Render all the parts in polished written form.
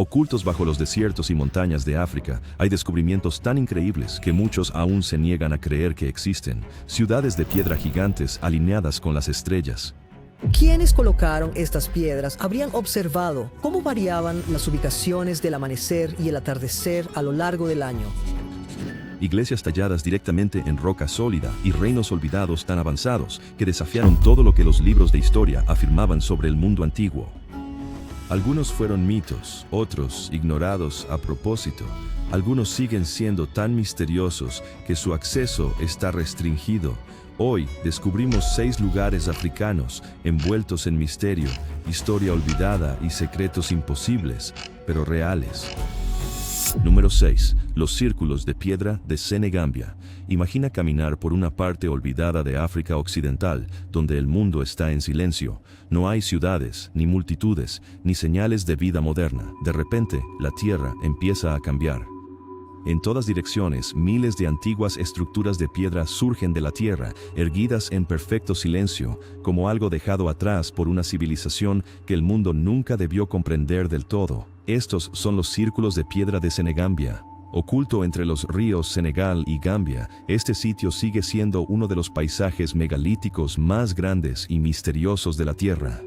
Ocultos bajo los desiertos y montañas de África, hay descubrimientos tan increíbles que muchos aún se niegan a creer que existen. Ciudades de piedra gigantes alineadas con las estrellas. Quienes colocaron estas piedras habrían observado cómo variaban las ubicaciones del amanecer y el atardecer a lo largo del año. Iglesias talladas directamente en roca sólida y reinos olvidados tan avanzados que desafiaron todo lo que los libros de historia afirmaban sobre el mundo antiguo. Algunos fueron mitos, otros ignorados a propósito. Algunos siguen siendo tan misteriosos que su acceso está restringido. Hoy descubrimos 6 lugares africanos envueltos en misterio, historia olvidada y secretos imposibles, pero reales. Número 6. Los círculos de piedra de Senegambia. Imagina caminar por una parte olvidada de África Occidental, donde el mundo está en silencio. No hay ciudades, ni multitudes, ni señales de vida moderna. De repente, la tierra empieza a cambiar. En todas direcciones, miles de antiguas estructuras de piedra surgen de la tierra, erguidas en perfecto silencio, como algo dejado atrás por una civilización que el mundo nunca debió comprender del todo. Estos son los círculos de piedra de Senegambia. Oculto entre los ríos Senegal y Gambia, este sitio sigue siendo uno de los paisajes megalíticos más grandes y misteriosos de la Tierra.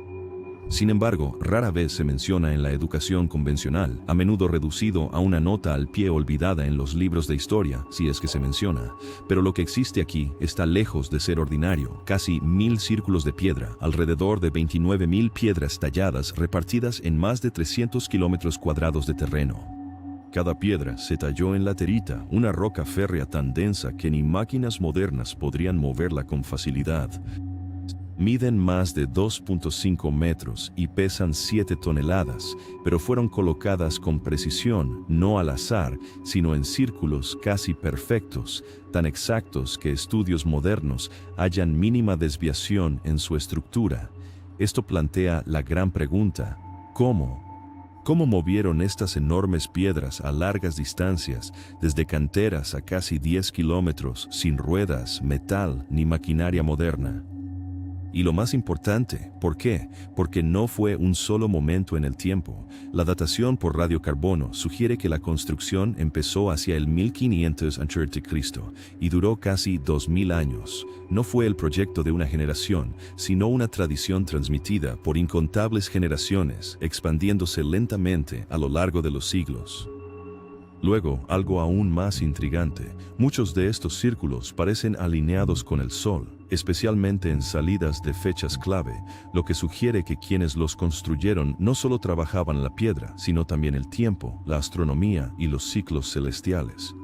Sin embargo, rara vez se menciona en la educación convencional, a menudo reducido a una nota al pie olvidada en los libros de historia, si es que se menciona. Pero lo que existe aquí está lejos de ser ordinario. Casi 1000 círculos de piedra, alrededor de 29.000 piedras talladas repartidas en más de 300 kilómetros cuadrados de terreno. Cada piedra se talló en laterita, una roca férrea tan densa que ni máquinas modernas podrían moverla con facilidad. Miden más de 2.5 metros y pesan 7 toneladas, pero fueron colocadas con precisión, no al azar, sino en círculos casi perfectos, tan exactos que estudios modernos hallan mínima desviación en su estructura. Esto plantea la gran pregunta: ¿cómo? ¿Cómo movieron estas enormes piedras a largas distancias, desde canteras a casi 10 kilómetros, sin ruedas, metal ni maquinaria moderna? Y lo más importante, ¿por qué? Porque no fue un solo momento en el tiempo. La datación por radiocarbono sugiere que la construcción empezó hacia el 1500 a.C. y duró casi 2000 años. No fue el proyecto de una generación, sino una tradición transmitida por incontables generaciones, expandiéndose lentamente a lo largo de los siglos. Luego, algo aún más intrigante, muchos de estos círculos parecen alineados con el Sol, especialmente en salidas de fechas clave, lo que sugiere que quienes los construyeron no solo trabajaban la piedra, sino también el tiempo, la astronomía y los ciclos celestiales.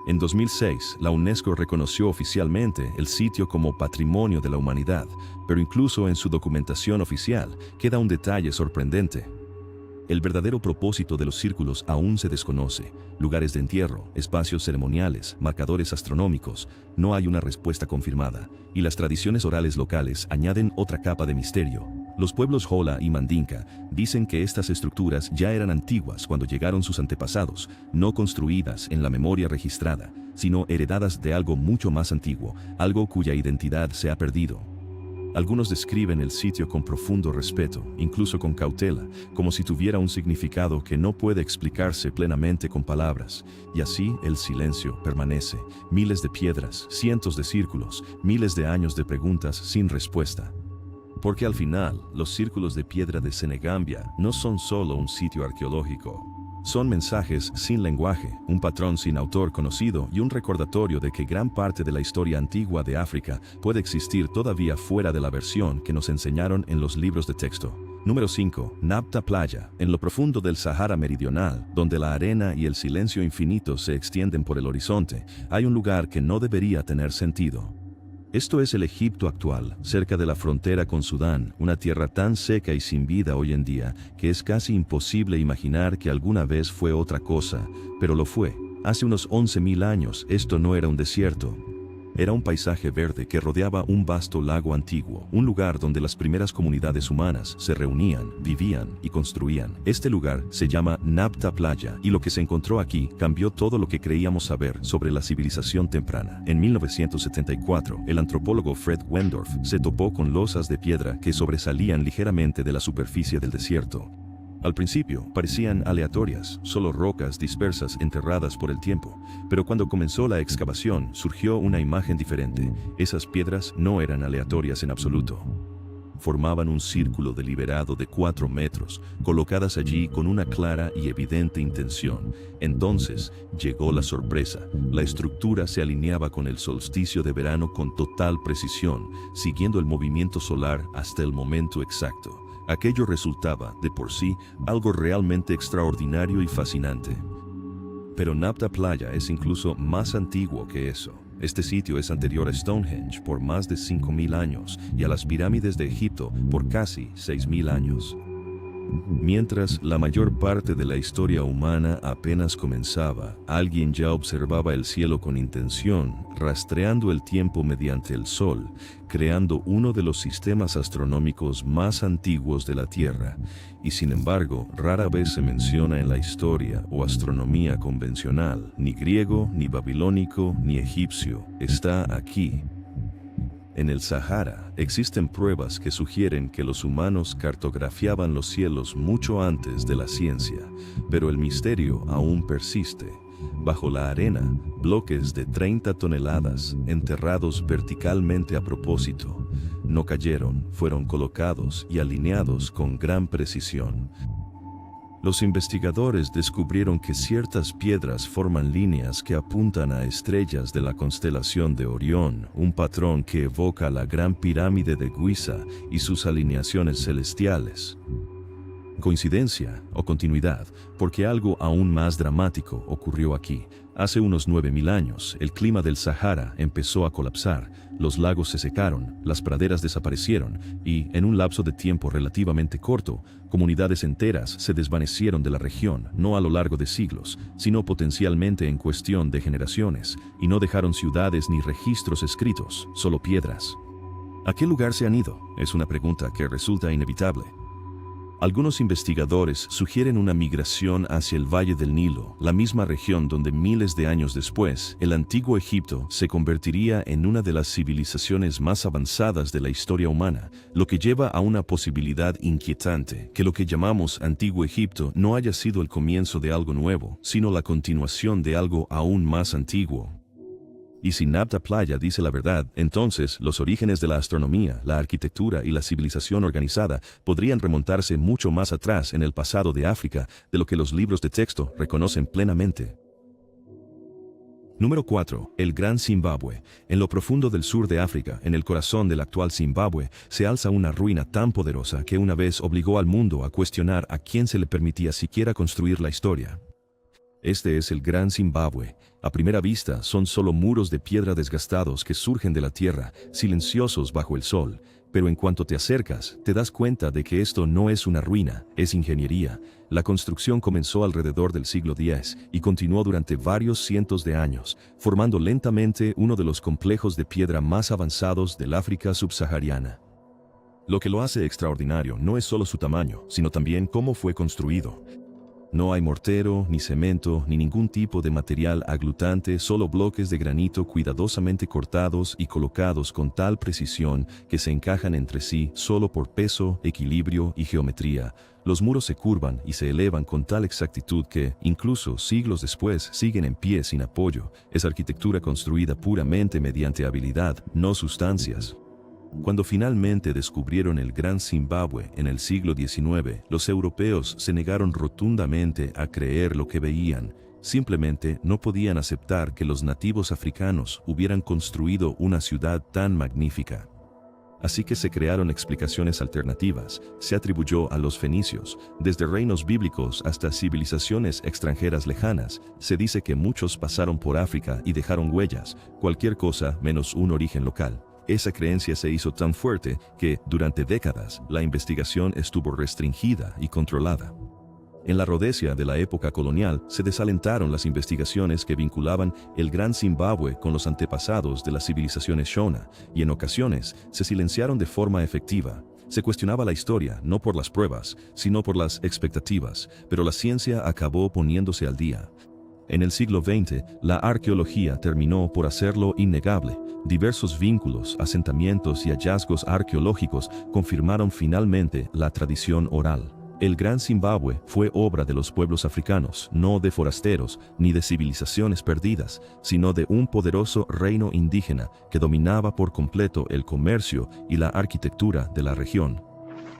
En 2006, la UNESCO reconoció oficialmente el sitio como Patrimonio de la Humanidad, pero incluso en su documentación oficial queda un detalle sorprendente. El verdadero propósito de los círculos aún se desconoce. Lugares de entierro, espacios ceremoniales, marcadores astronómicos, no hay una respuesta confirmada, y las tradiciones orales locales añaden otra capa de misterio. Los pueblos Jola y Mandinka dicen que estas estructuras ya eran antiguas cuando llegaron sus antepasados, no construidas en la memoria registrada, sino heredadas de algo mucho más antiguo, algo cuya identidad se ha perdido. Algunos describen el sitio con profundo respeto, incluso con cautela, como si tuviera un significado que no puede explicarse plenamente con palabras. Y así el silencio permanece. Miles de piedras, cientos de círculos, miles de años de preguntas sin respuesta. Porque al final, los círculos de piedra de Senegambia no son solo un sitio arqueológico. Son mensajes sin lenguaje, un patrón sin autor conocido y un recordatorio de que gran parte de la historia antigua de África puede existir todavía fuera de la versión que nos enseñaron en los libros de texto. Número 5. Nabta Playa. En lo profundo del Sahara Meridional, donde la arena y el silencio infinito se extienden por el horizonte, hay un lugar que no debería tener sentido. Esto es el Egipto actual, cerca de la frontera con Sudán, una tierra tan seca y sin vida hoy en día que es casi imposible imaginar que alguna vez fue otra cosa, pero lo fue. Hace unos 11.000 años esto no era un desierto. Era un paisaje verde que rodeaba un vasto lago antiguo, un lugar donde las primeras comunidades humanas se reunían, vivían y construían. Este lugar se llama Nabta Playa y lo que se encontró aquí cambió todo lo que creíamos saber sobre la civilización temprana. En 1974, el antropólogo Fred Wendorf se topó con losas de piedra que sobresalían ligeramente de la superficie del desierto. Al principio parecían aleatorias, solo rocas dispersas enterradas por el tiempo, pero cuando comenzó la excavación surgió una imagen diferente. Esas piedras no eran aleatorias en absoluto. Formaban un círculo deliberado de 4 metros, colocadas allí con una clara y evidente intención. Entonces llegó la sorpresa. La estructura se alineaba con el solsticio de verano con total precisión, siguiendo el movimiento solar hasta el momento exacto. Aquello resultaba, de por sí, algo realmente extraordinario y fascinante. Pero Nabta Playa es incluso más antiguo que eso. Este sitio es anterior a Stonehenge por más de 5.000 años y a las pirámides de Egipto por casi 6.000 años. Mientras la mayor parte de la historia humana apenas comenzaba, alguien ya observaba el cielo con intención, rastreando el tiempo mediante el Sol, creando uno de los sistemas astronómicos más antiguos de la Tierra, y sin embargo, rara vez se menciona en la historia o astronomía convencional, ni griego, ni babilónico, ni egipcio. Está aquí. En el Sahara existen pruebas que sugieren que los humanos cartografiaban los cielos mucho antes de la ciencia, pero el misterio aún persiste. Bajo la arena, bloques de 30 toneladas, enterrados verticalmente a propósito, no cayeron, fueron colocados y alineados con gran precisión. Los investigadores descubrieron que ciertas piedras forman líneas que apuntan a estrellas de la constelación de Orión, un patrón que evoca la Gran Pirámide de Giza y sus alineaciones celestiales. ¿Coincidencia o continuidad? Porque algo aún más dramático ocurrió aquí. Hace unos 9.000 años, el clima del Sahara empezó a colapsar, los lagos se secaron, las praderas desaparecieron y, en un lapso de tiempo relativamente corto, comunidades enteras se desvanecieron de la región, no a lo largo de siglos, sino potencialmente en cuestión de generaciones, y no dejaron ciudades ni registros escritos, solo piedras. ¿A qué lugar se han ido? Es una pregunta que resulta inevitable. Algunos investigadores sugieren una migración hacia el Valle del Nilo, la misma región donde miles de años después, el antiguo Egipto se convertiría en una de las civilizaciones más avanzadas de la historia humana, lo que lleva a una posibilidad inquietante, que lo que llamamos Antiguo Egipto no haya sido el comienzo de algo nuevo, sino la continuación de algo aún más antiguo. Y si Nabta Playa dice la verdad, entonces los orígenes de la astronomía, la arquitectura y la civilización organizada podrían remontarse mucho más atrás en el pasado de África de lo que los libros de texto reconocen plenamente. Número 4. El Gran Zimbabue. En lo profundo del sur de África, en el corazón del actual Zimbabue, se alza una ruina tan poderosa que una vez obligó al mundo a cuestionar a quién se le permitía siquiera construir la historia. Este es el Gran Zimbabue. A primera vista son solo muros de piedra desgastados que surgen de la tierra, silenciosos bajo el sol, pero en cuanto te acercas, te das cuenta de que esto no es una ruina, es ingeniería. La construcción comenzó alrededor del siglo X y continuó durante varios cientos de años, formando lentamente uno de los complejos de piedra más avanzados del África subsahariana. Lo que lo hace extraordinario no es solo su tamaño, sino también cómo fue construido. No hay mortero, ni cemento, ni ningún tipo de material aglutante, solo bloques de granito cuidadosamente cortados y colocados con tal precisión que se encajan entre sí solo por peso, equilibrio y geometría. Los muros se curvan y se elevan con tal exactitud que, incluso siglos después, siguen en pie sin apoyo. Es arquitectura construida puramente mediante habilidad, no sustancias. Cuando finalmente descubrieron el Gran Zimbabue en el siglo XIX, los europeos se negaron rotundamente a creer lo que veían. Simplemente no podían aceptar que los nativos africanos hubieran construido una ciudad tan magnífica. Así que se crearon explicaciones alternativas. Se atribuyó a los fenicios, desde reinos bíblicos hasta civilizaciones extranjeras lejanas. Se dice que muchos pasaron por África y dejaron huellas, cualquier cosa menos un origen local. Esa creencia se hizo tan fuerte que, durante décadas, la investigación estuvo restringida y controlada. En la Rodesia de la época colonial se desalentaron las investigaciones que vinculaban el Gran Zimbabue con los antepasados de las civilizaciones Shona, y en ocasiones se silenciaron de forma efectiva. Se cuestionaba la historia no por las pruebas, sino por las expectativas, pero la ciencia acabó poniéndose al día. En el siglo XX, la arqueología terminó por hacerlo innegable. Diversos vínculos, asentamientos y hallazgos arqueológicos confirmaron finalmente la tradición oral. El Gran Zimbabue fue obra de los pueblos africanos, no de forasteros ni de civilizaciones perdidas, sino de un poderoso reino indígena que dominaba por completo el comercio y la arquitectura de la región.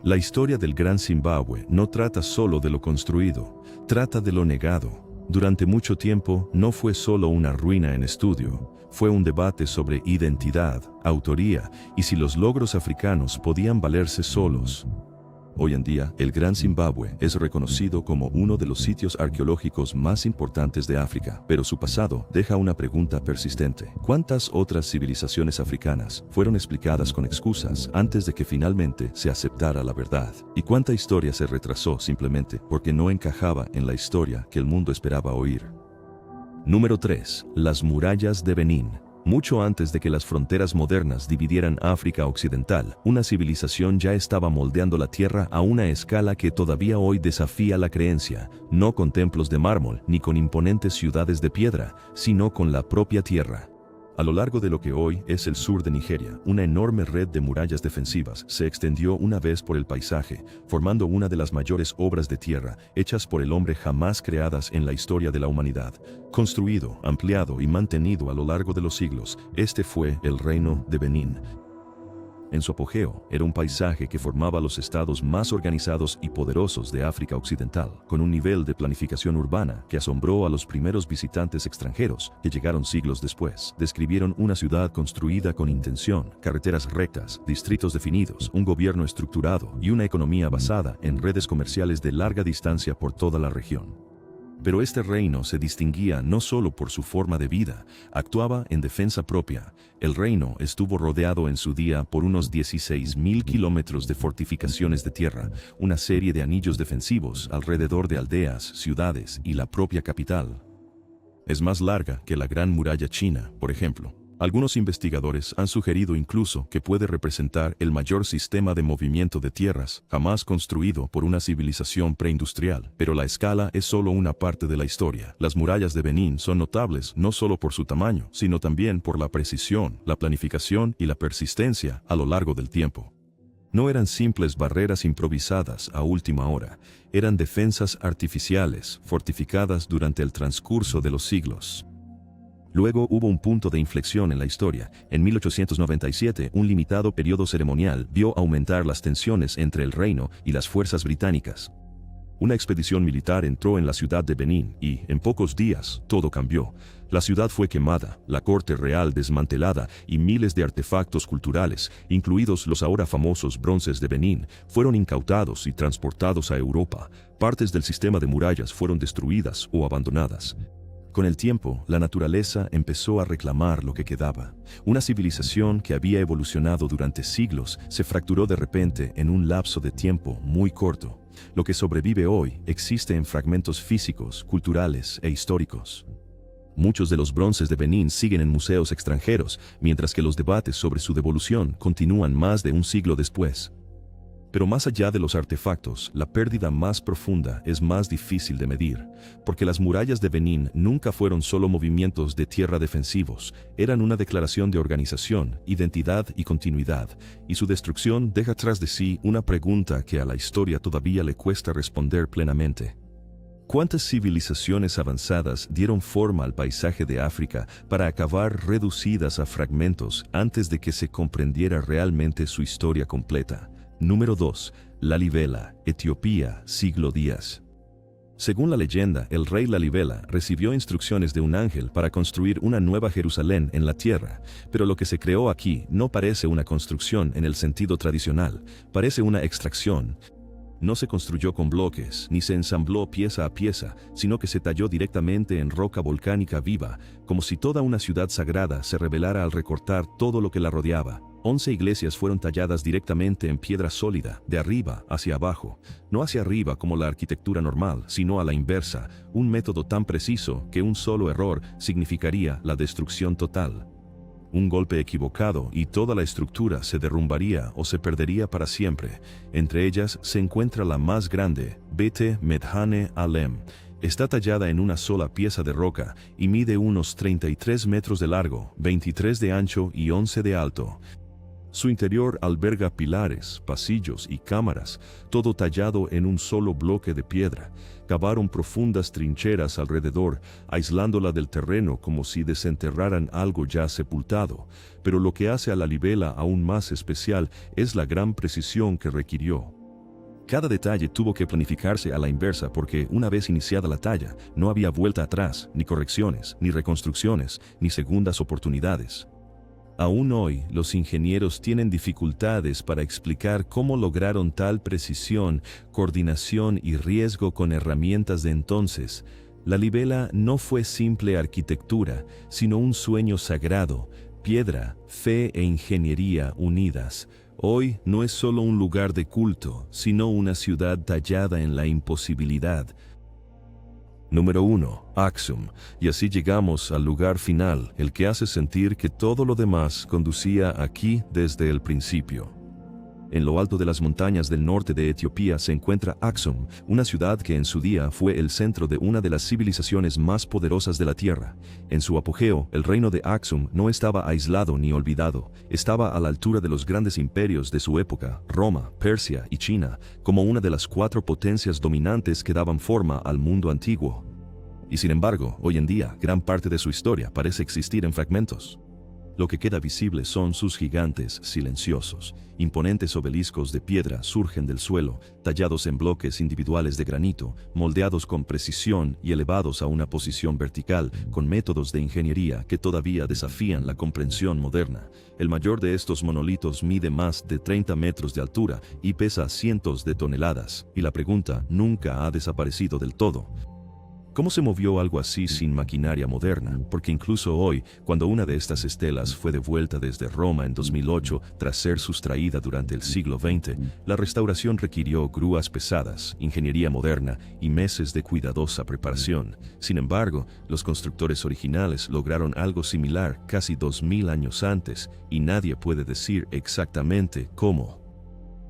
La historia del Gran Zimbabue no trata solo de lo construido, trata de lo negado. Durante mucho tiempo no fue solo una ruina en estudio, fue un debate sobre identidad, autoría y si los logros africanos podían valerse solos. Hoy en día, el Gran Zimbabue es reconocido como uno de los sitios arqueológicos más importantes de África, pero su pasado deja una pregunta persistente. ¿Cuántas otras civilizaciones africanas fueron explicadas con excusas antes de que finalmente se aceptara la verdad? ¿Y cuánta historia se retrasó simplemente porque no encajaba en la historia que el mundo esperaba oír? Número 3. Las murallas de Benín. Mucho antes de que las fronteras modernas dividieran África Occidental, una civilización ya estaba moldeando la tierra a una escala que todavía hoy desafía la creencia, no con templos de mármol ni con imponentes ciudades de piedra, sino con la propia tierra. A lo largo de lo que hoy es el sur de Nigeria, una enorme red de murallas defensivas se extendió una vez por el paisaje, formando una de las mayores obras de tierra hechas por el hombre jamás creadas en la historia de la humanidad. Construido, ampliado y mantenido a lo largo de los siglos, este fue el reino de Benín. En su apogeo, era un paisaje que formaba los estados más organizados y poderosos de África Occidental, con un nivel de planificación urbana que asombró a los primeros visitantes extranjeros que llegaron siglos después. Describieron una ciudad construida con intención, carreteras rectas, distritos definidos, un gobierno estructurado y una economía basada en redes comerciales de larga distancia por toda la región. Pero este reino se distinguía no solo por su forma de vida, actuaba en defensa propia. El reino estuvo rodeado en su día por unos 16.000 kilómetros de fortificaciones de tierra, una serie de anillos defensivos alrededor de aldeas, ciudades y la propia capital. Es más larga que la Gran Muralla China, por ejemplo. Algunos investigadores han sugerido incluso que puede representar el mayor sistema de movimiento de tierras jamás construido por una civilización preindustrial, pero la escala es solo una parte de la historia. Las murallas de Benín son notables no solo por su tamaño, sino también por la precisión, la planificación y la persistencia a lo largo del tiempo. No eran simples barreras improvisadas a última hora, eran defensas artificiales, fortificadas durante el transcurso de los siglos. Luego hubo un punto de inflexión en la historia. En 1897, un limitado periodo ceremonial vio aumentar las tensiones entre el reino y las fuerzas británicas. Una expedición militar entró en la ciudad de Benín y, en pocos días, todo cambió. La ciudad fue quemada, la corte real desmantelada y miles de artefactos culturales, incluidos los ahora famosos bronces de Benín, fueron incautados y transportados a Europa. Partes del sistema de murallas fueron destruidas o abandonadas. Con el tiempo, la naturaleza empezó a reclamar lo que quedaba. Una civilización que había evolucionado durante siglos se fracturó de repente en un lapso de tiempo muy corto. Lo que sobrevive hoy existe en fragmentos físicos, culturales e históricos. Muchos de los bronces de Benín siguen en museos extranjeros, mientras que los debates sobre su devolución continúan más de un siglo después. Pero más allá de los artefactos, la pérdida más profunda es más difícil de medir, porque las murallas de Benín nunca fueron solo movimientos de tierra defensivos, eran una declaración de organización, identidad y continuidad, y su destrucción deja tras de sí una pregunta que a la historia todavía le cuesta responder plenamente. ¿Cuántas civilizaciones avanzadas dieron forma al paisaje de África para acabar reducidas a fragmentos antes de que se comprendiera realmente su historia completa? Número 2. Lalibela, Etiopía, siglo X. Según la leyenda, el rey Lalibela recibió instrucciones de un ángel para construir una nueva Jerusalén en la tierra, pero lo que se creó aquí no parece una construcción en el sentido tradicional, parece una extracción. No se construyó con bloques, ni se ensambló pieza a pieza, sino que se talló directamente en roca volcánica viva, como si toda una ciudad sagrada se revelara al recortar todo lo que la rodeaba. 11 iglesias fueron talladas directamente en piedra sólida, de arriba hacia abajo, no hacia arriba como la arquitectura normal, sino a la inversa, un método tan preciso que un solo error significaría la destrucción total. Un golpe equivocado y toda la estructura se derrumbaría o se perdería para siempre. Entre ellas se encuentra la más grande, Bete Medhane Alem. Está tallada en una sola pieza de roca y mide unos 33 metros de largo, 23 de ancho y 11 de alto. Su interior alberga pilares, pasillos y cámaras, todo tallado en un solo bloque de piedra. Cavaron profundas trincheras alrededor, aislándola del terreno como si desenterraran algo ya sepultado. Pero lo que hace a la Libela aún más especial es la gran precisión que requirió. Cada detalle tuvo que planificarse a la inversa porque, una vez iniciada la talla, no había vuelta atrás, ni correcciones, ni reconstrucciones, ni segundas oportunidades. Aún hoy, los ingenieros tienen dificultades para explicar cómo lograron tal precisión, coordinación y riesgo con herramientas de entonces. La Libela no fue simple arquitectura, sino un sueño sagrado, piedra, fe e ingeniería unidas. Hoy no es solo un lugar de culto, sino una ciudad tallada en la imposibilidad. Número 1. Axum. Y así llegamos al lugar final, el que hace sentir que todo lo demás conducía aquí desde el principio. En lo alto de las montañas del norte de Etiopía se encuentra Axum, una ciudad que en su día fue el centro de una de las civilizaciones más poderosas de la tierra. En su apogeo, el reino de Axum no estaba aislado ni olvidado, estaba a la altura de los grandes imperios de su época, Roma, Persia y China, como una de las 4 potencias dominantes que daban forma al mundo antiguo. Y sin embargo, hoy en día, gran parte de su historia parece existir en fragmentos. Lo que queda visible son sus gigantes silenciosos. Imponentes obeliscos de piedra surgen del suelo, tallados en bloques individuales de granito, moldeados con precisión y elevados a una posición vertical, con métodos de ingeniería que todavía desafían la comprensión moderna. El mayor de estos monolitos mide más de 30 metros de altura y pesa cientos de toneladas, y la pregunta nunca ha desaparecido del todo. ¿Cómo se movió algo así sin maquinaria moderna? Porque incluso hoy, cuando una de estas estelas fue devuelta desde Roma en 2008 tras ser sustraída durante el siglo XX, la restauración requirió grúas pesadas, ingeniería moderna y meses de cuidadosa preparación. Sin embargo, los constructores originales lograron algo similar casi 2000 años antes, y nadie puede decir exactamente cómo.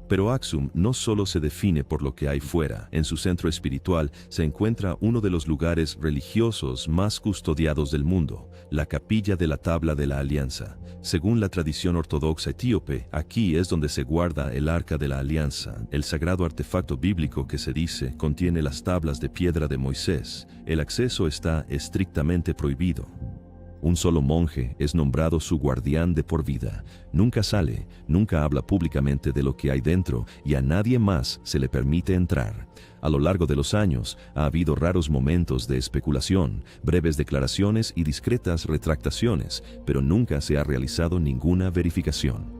Pero Axum no solo se define por lo que hay fuera. En su centro espiritual se encuentra uno de los lugares religiosos más custodiados del mundo, la Capilla de la Tabla de la Alianza. Según la tradición ortodoxa etíope, aquí es donde se guarda el Arca de la Alianza, el sagrado artefacto bíblico que se dice contiene las tablas de piedra de Moisés. El acceso está estrictamente prohibido. Un solo monje es nombrado su guardián de por vida. Nunca sale, nunca habla públicamente de lo que hay dentro y a nadie más se le permite entrar. A lo largo de los años ha habido raros momentos de especulación, breves declaraciones y discretas retractaciones, pero nunca se ha realizado ninguna verificación.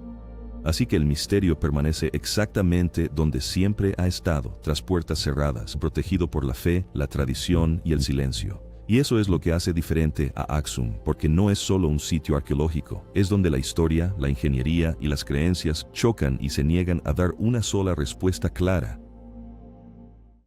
Así que el misterio permanece exactamente donde siempre ha estado, tras puertas cerradas, protegido por la fe, la tradición y el silencio. Y eso es lo que hace diferente a Axum, porque no es solo un sitio arqueológico, es donde la historia, la ingeniería y las creencias chocan y se niegan a dar una sola respuesta clara.